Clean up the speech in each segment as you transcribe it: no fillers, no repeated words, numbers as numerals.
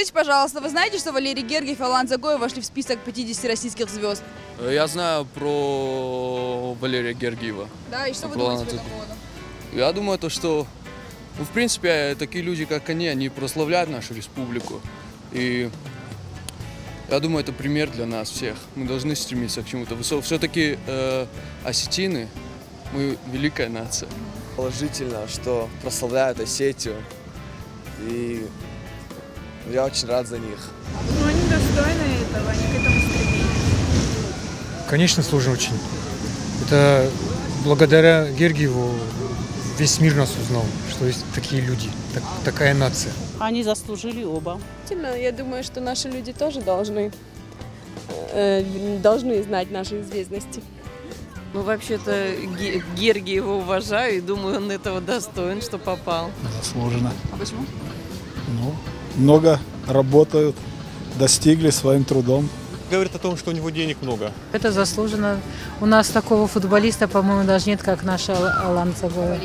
Скажите, пожалуйста, вы знаете, что Валерий Гергиев и Алан Дзагоев вошли в список 50 российских звезд? Я знаю про Валерия Гергиева. Да, и что вы думаете по этому поводу? Я думаю, что, в принципе, такие люди, как они прославляют нашу республику. И я думаю, это пример для нас всех. Мы должны стремиться к чему-то высокому. Все-таки осетины, мы великая нация. Положительно, что прославляют Осетию. И я очень рад за них. Ну, они достойны этого, они к этому стремились. Конечно, сложно очень. Это благодаря Гергиеву весь мир нас узнал, что есть такие люди, такая нация. Они заслужили оба. Я думаю, что наши люди тоже должны знать наши известности. Ну, вообще-то, Гергиева уважаю и думаю, он этого достоин, что попал. Заслуженно. А почему? Ну, много работают, достигли своим трудом. Говорит о том, что у него денег много. Это заслуженно. У нас такого футболиста, по-моему, даже нет, как наш Алан Дзагоев.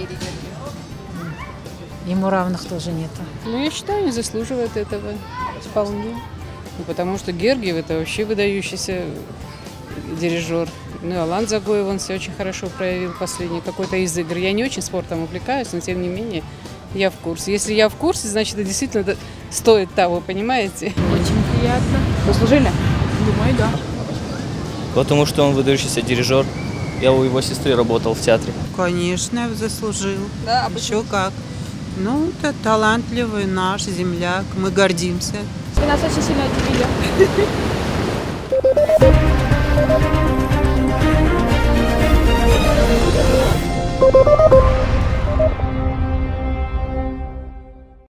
Ему равных тоже нет. Ну, я считаю, они заслуживают этого вполне. Потому что Гергиев – это вообще выдающийся дирижер. Ну, и Алан Дзагоев, он себя очень хорошо проявил последний какой-то из игр. Я не очень спортом увлекаюсь, но тем не менее я в курсе. Если я в курсе, значит, это действительно стоит того, понимаете? Очень приятно. Заслужили? Думаю, да. Потому что он выдающийся дирижер. Я у его сестры работал в театре. Конечно, заслужил. Да, а еще как. Ну, это талантливый наш земляк. Мы гордимся. Вы нас очень сильно удивили.